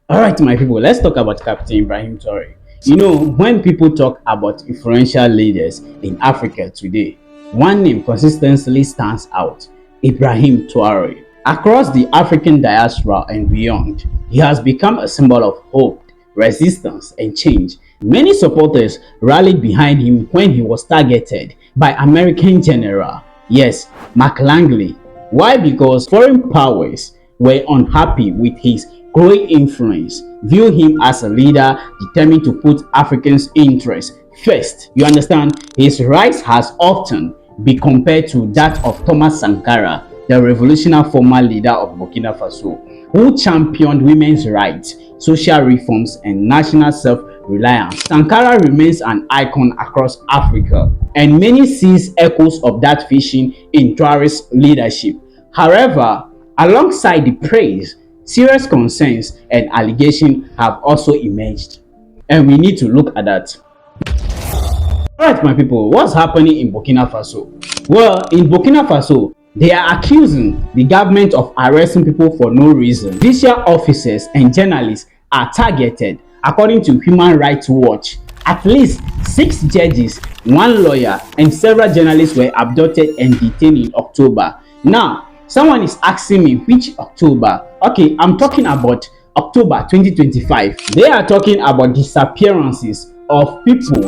All right, my people, let's talk about Captain Ibrahim Traoré. When people talk about influential leaders in Africa today, one name consistently stands out: Ibrahim Traoré. Across the African diaspora and beyond, he has become a symbol of hope, resistance, and change. Many supporters rallied behind him when he was targeted by American General, yes, Mark Langley. Why? Because foreign powers were unhappy with his growing influence, view him as a leader determined to put Africans' interests first. You understand? His rise has often been compared to that of Thomas Sankara, the revolutionary former leader of Burkina Faso, who championed women's rights, social reforms, and national self-reliance. Sankara remains an icon across Africa, and many sees echoes of that vision in Traoré's leadership. However, alongside the praise, serious concerns and allegations have also emerged, and we need to look at that. Alright, my people, what's happening in Burkina Faso? Well, in Burkina Faso, they are accusing the government of arresting people for no reason. Judicial officers and journalists are targeted. According to Human Rights Watch, at least 6 judges, 1 lawyer, and several journalists were abducted and detained in October. Now, someone is asking me which October. Okay, I'm talking about October 2025. They are talking about disappearances of people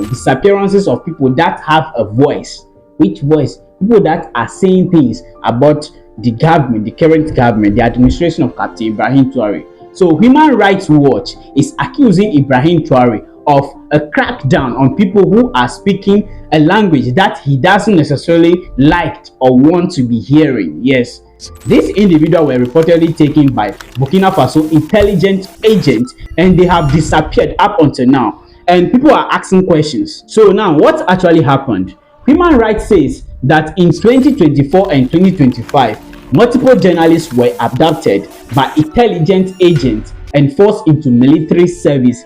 that have a voice. Which voice? People that are saying things about the government, the current government, the administration of Captain Ibrahim Traoré. So Human Rights Watch is accusing Ibrahim Traoré of a crackdown on people who are speaking a language that he doesn't necessarily like or want to be hearing. Yes, these individuals were reportedly taken by Burkina Faso intelligence agents, and they have disappeared up until now. And people are asking questions. So now, what actually happened? Human Rights says that in 2024 and 2025, multiple journalists were abducted by intelligence agents and forced into military service.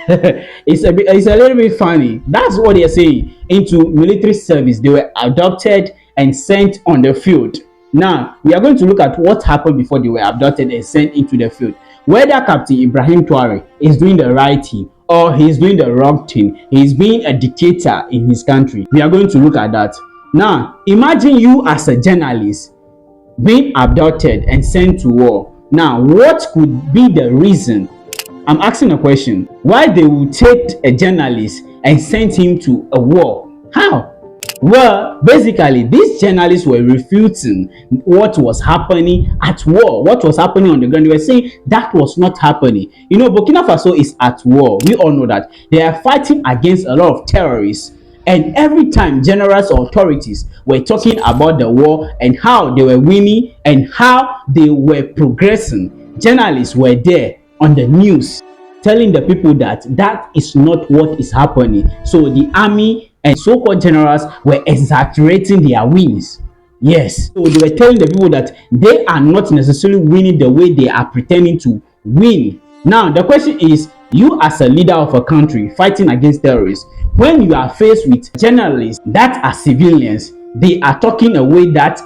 It's a little bit funny. That's what they're saying. Into military service, they were abducted and sent on the field. Now, we are going to look at what happened before they were abducted and sent into the field. Whether Captain Ibrahim Traoré is doing the right thing or he's doing the wrong thing, he's being a dictator in his country. We are going to look at that. Now, imagine you as a journalist being abducted and sent to war. Now, what could be the reason? I'm asking a question. Why they would take a journalist and send him to a war? How? Well, basically, these journalists were refuting what was happening at war, what was happening on the ground. They were saying that was not happening. Burkina Faso is at war. We all know that. They are fighting against a lot of terrorists. And every time generals or authorities were talking about the war and how they were winning and how they were progressing, journalists were there on the news telling the people that that is not what is happening. So the army and so-called generals were exaggerating their wins. Yes, so they were telling the people that they are not necessarily winning the way they are pretending to win. Now, the question is, you as a leader of a country fighting against terrorists, when you are faced with journalists that are civilians, they are talking a way that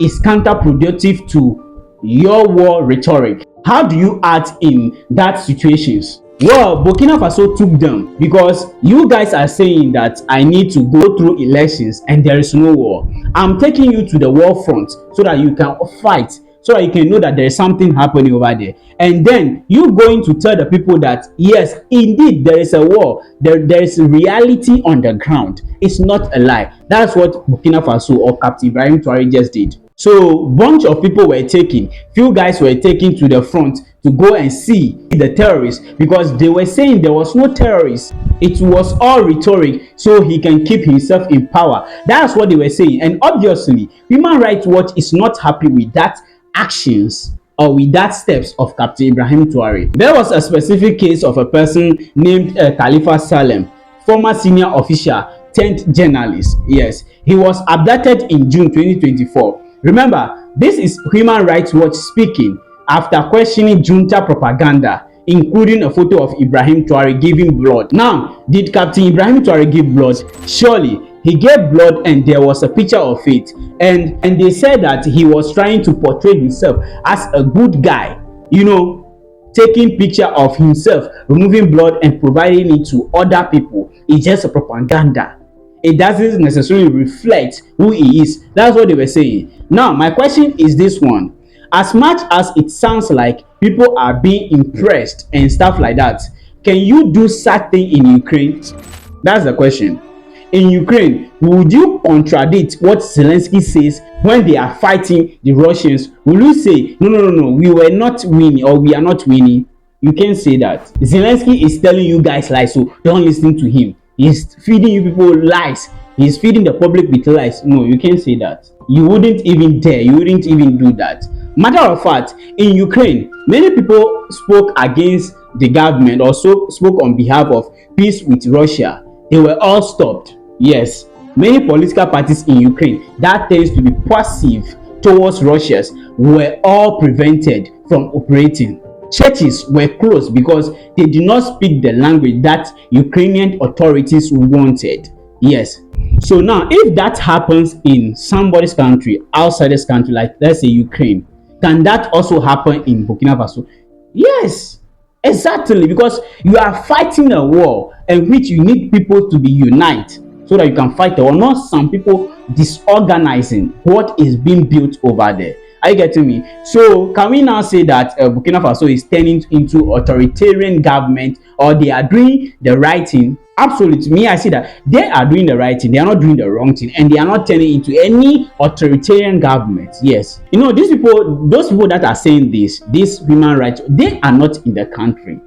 is counterproductive to your war rhetoric. How do you act in that situations? Well, Burkina Faso took them because you guys are saying that I need to go through elections and there is no war. I'm taking you to the war front so that you can fight, so that you can know that there is something happening over there. And then you going to tell the people that yes, indeed there is a war. There is reality on the ground. It's not a lie. That's what Burkina Faso or Captain Ibrahim Traoré just did. So bunch of people were taken, few guys were taken to the front to go and see the terrorists because they were saying there was no terrorists. It was all rhetoric so he can keep himself in power. That's what they were saying. And obviously, Human Rights Watch is not happy with that actions or with that steps of Captain Ibrahim Traoré. There was a specific case of a person named Khalifa Salem, former senior official turned journalist. Yes, he was abducted in June 2024. Remember, this is Human Rights Watch speaking after questioning junta propaganda, including a photo of Ibrahim Traoré giving blood. Now, did Captain Ibrahim Traoré give blood? Surely, he gave blood and there was a picture of it. And they said that he was trying to portray himself as a good guy. taking picture of himself removing blood and providing it to other people is just a propaganda. It doesn't necessarily reflect who he is. That's what they were saying. Now my question is this one: as much as it sounds like people are being impressed and stuff like that, can you do such thing in Ukraine? That's the question. In Ukraine, would you contradict what Zelensky says when they are fighting the Russians? Will you say, no, no, no, no, we were not winning or we are not winning? You can't say that. Zelensky is telling you guys lies, so don't listen to him. He's feeding you people lies. He's feeding the public with lies. No, you can't say that. You wouldn't even dare. You wouldn't even do that. Matter of fact, in Ukraine, many people spoke against the government or spoke on behalf of peace with Russia. They were all stopped. Yes, many political parties in Ukraine that tends to be passive towards Russia were all prevented from operating. Churches were closed because they did not speak the language that Ukrainian authorities wanted. Yes. So now, if that happens in somebody's country, outside this country, like let's say Ukraine, can that also happen in Burkina Faso? Yes, exactly, because you are fighting a war in which you need people to be united so that you can fight the war, not some people disorganizing what is being built over there. Are you getting me? So can we now say that Burkina Faso is turning into authoritarian government, or they are doing the right thing? Absolutely. Me, I see that they are doing the right thing. They are not doing the wrong thing, and they are not turning into any authoritarian government. Yes. You know, these people, those people that are saying this human rights, they are not in the country.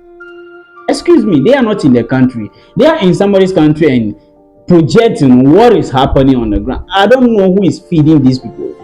Excuse me, they are not in the country. They are in somebody's country and projecting what is happening on the ground. I don't know who is feeding these people.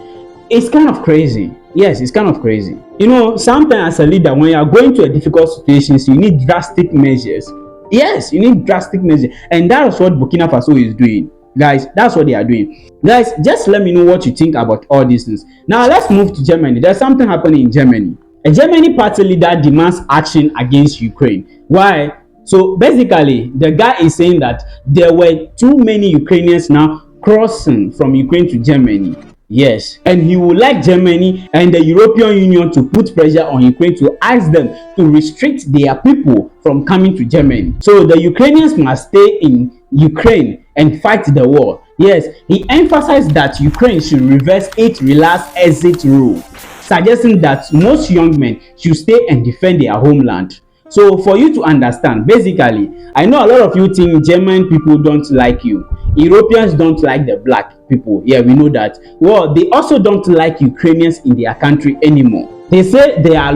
It's kind of crazy. Yes, it's kind of crazy. You know, sometimes as a leader, when you are going to a difficult situations, you need drastic measures. Yes, you need drastic measures, and that is what Burkina Faso is doing, guys. That's what they are doing, guys. Just let me know what you think about all these things. Now let's move to Germany. There's something happening in Germany. A Germany party leader demands action against Ukraine. Why? So basically, the guy is saying that there were too many Ukrainians now crossing from Ukraine to Germany. Yes, and he would like Germany and the European Union to put pressure on Ukraine to ask them to restrict their people from coming to Germany. So the Ukrainians must stay in Ukraine and fight the war. Yes, he emphasized that Ukraine should reverse its last exit rule, suggesting that most young men should stay and defend their homeland. So for you to understand, basically, I know a lot of you think German people don't like you. Europeans don't like the black people. Yeah, we know that. Well, they also don't like Ukrainians in their country anymore. They say there are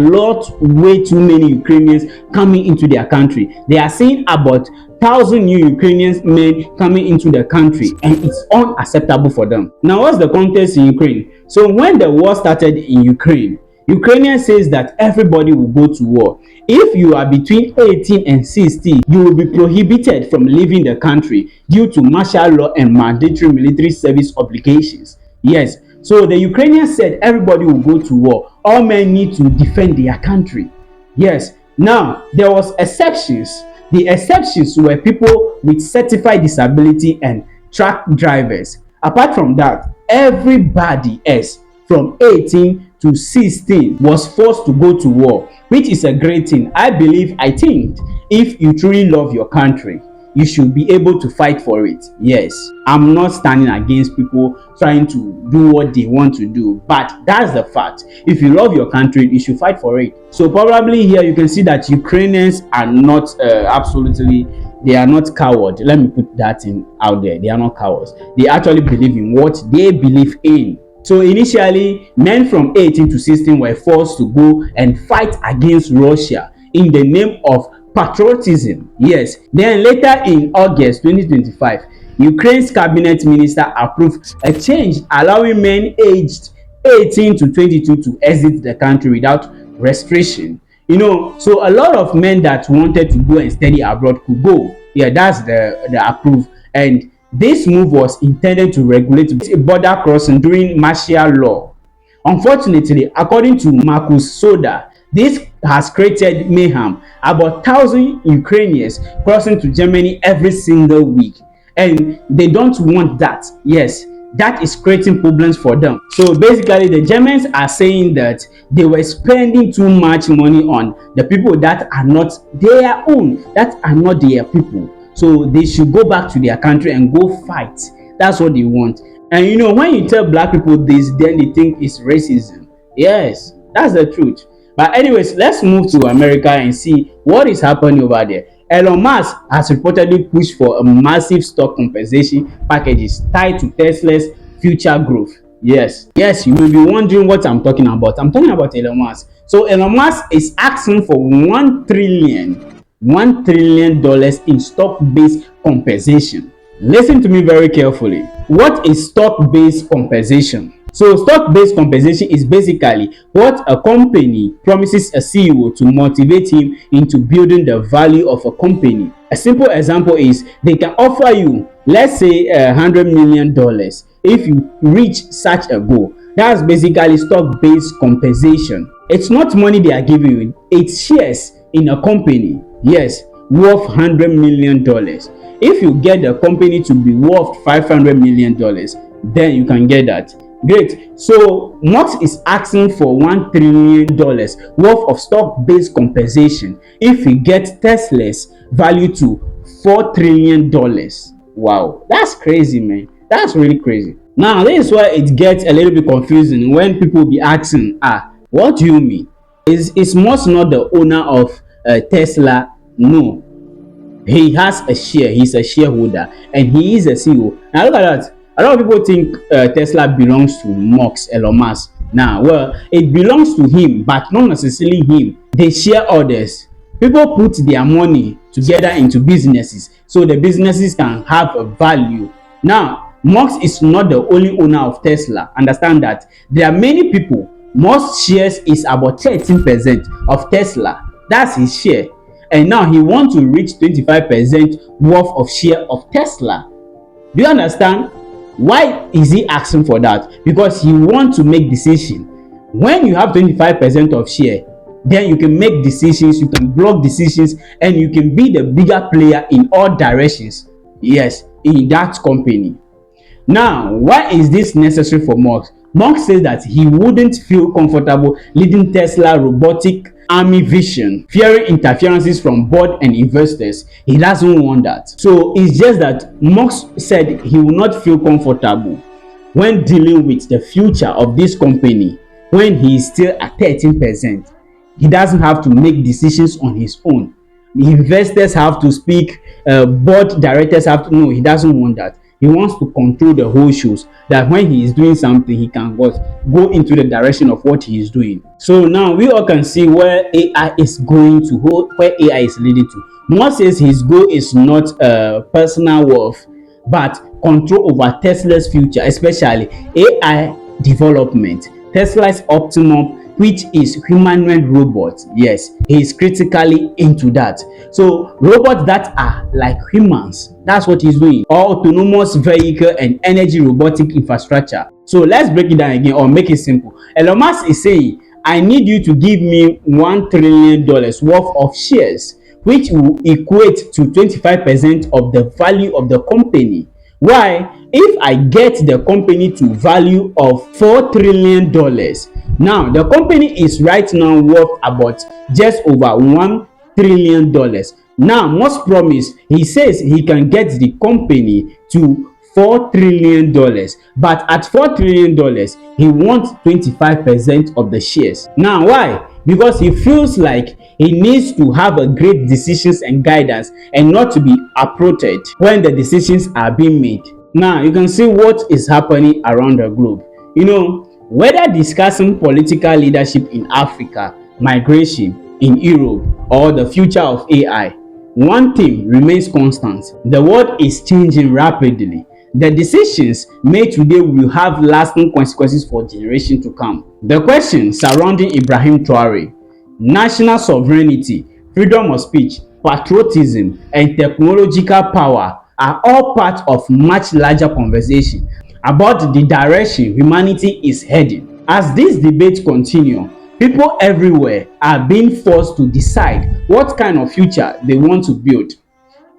way too many Ukrainians coming into their country. They are saying about 1,000 new Ukrainian men coming into the country, and it's unacceptable for them. Now, what's the context in Ukraine? So when the war started in Ukraine, Ukrainian says that everybody will go to war. If you are between 18 and 60, you will be prohibited from leaving the country due to martial law and mandatory military service obligations. Yes, so the Ukrainians said everybody will go to war. All men need to defend their country. Yes, now there was exceptions. The exceptions were people with certified disability and truck drivers. Apart from that, everybody else from 18 to 16 was forced to go to war, which is a great thing. I think if you truly love your country, you should be able to fight for it. Yes, I'm not standing against people trying to do what they want to do, but that's the fact. If you love your country, you should fight for it. So probably here you can see that Ukrainians are not they are not cowards. Let me put that in out there. They are not cowards. They actually believe in what they believe in. So initially, men from 18 to 16 were forced to go and fight against Russia in the name of patriotism. Yes. Then later in August 2025, Ukraine's cabinet minister approved a change allowing men aged 18 to 22 to exit the country without restriction. You know, so a lot of men that wanted to go and study abroad could go. Yeah, that's the approved. And this move was intended to regulate border crossing during martial law. Unfortunately, according to Marcus Soda, this has created mayhem. About 1,000 Ukrainians crossing to Germany every single week, and they don't want that. Yes, that is creating problems for them. So basically, the Germans are saying that they were spending too much money on the people that are not their own, that are not their people. So they should go back to their country and go fight. That's what they want. And you know, when you tell black people this, then they think it's racism. Yes, that's the truth. But anyways, let's move to America and see what is happening over there. Elon Musk has reportedly pushed for a massive stock compensation packages tied to Tesla's future growth. Yes, you may be wondering what I'm talking about. I'm talking about Elon Musk. So Elon Musk is asking for $1 trillion in stock-based compensation. Listen to me very carefully. What is stock-based compensation? So stock-based compensation is basically what a company promises a CEO to motivate him into building the value of a company. A simple example is they can offer you, let's say, $100 million if you reach such a goal. That's basically stock-based compensation. It's not money they are giving you, it's shares in a company. Yes, worth $100 million. If you get the company to be worth $500 million, then you can get that. Great. So Musk is asking for $1 trillion worth of stock-based compensation if he gets Tesla's value to $4 trillion. Wow, that's crazy, man. That's really crazy. Now, this is why it gets a little bit confusing when people be asking, what do you mean? Is Musk not the owner of Tesla? No. He has a share. He's a shareholder and he is a CEO. Now look at that. A lot of people think Tesla belongs to Elon Musk. Now, well, it belongs to him, but not necessarily him. They share others. People put their money together into businesses so the businesses can have a value. Now, Musk is not the only owner of Tesla. Understand that. There are many people. Musk's shares is about 13% of Tesla. That's his share. And now he wants to reach 25% worth of share of Tesla. Do you understand? Why is he asking for that? Because he wants to make decisions. When you have 25% of share, then you can make decisions, you can block decisions, and you can be the bigger player in all directions. Yes, in that company. Now, why is this necessary for Musk? Musk says that he wouldn't feel comfortable leading Tesla robotic army vision, fearing interferences from board and investors. He doesn't want that. So it's just that Musk said he will not feel comfortable when dealing with the future of this company when he is still at 13%. He doesn't have to make decisions on his own. The investors have to speak, board directors have to. No, he doesn't want that. He wants to control the whole shows, that when he is doing something, he can go into the direction of what he is doing. So now we all can see where AI is going to, where AI is leading to. Musk says his goal is not personal wealth, but control over Tesla's future, especially AI development. Tesla's Optimum, which is humanoid robots. Yes, he is critically into that. So robots that are like humans, that's what he's doing. Or autonomous vehicle and energy robotic infrastructure. So let's break it down again or make it simple. Elon Musk is saying, I need you to give me $1 trillion worth of shares, which will equate to 25% of the value of the company. Why? If I get the company to value of $4 trillion, now the company is right now worth about just over $1 trillion. Now, Musk promise, he says he can get the company to $4 trillion, but at $4 trillion, he wants 25% of the shares. Now, why? Because he feels like he needs to have a great decisions and guidance and not to be approached when the decisions are being made. Now, you can see what is happening around the globe. You know, whether discussing political leadership in Africa, migration in Europe, or the future of AI, one thing remains constant. The world is changing rapidly. The decisions made today will have lasting consequences for generations to come. The questions surrounding Ibrahim Traoré, national sovereignty, freedom of speech, patriotism, and technological power are all part of much larger conversation about the direction humanity is heading. As this debate continues, people everywhere are being forced to decide what kind of future they want to build.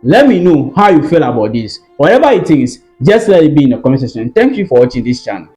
Let me know how you feel about this. Whatever it is, just let it be in the comment section. Thank you for watching this channel.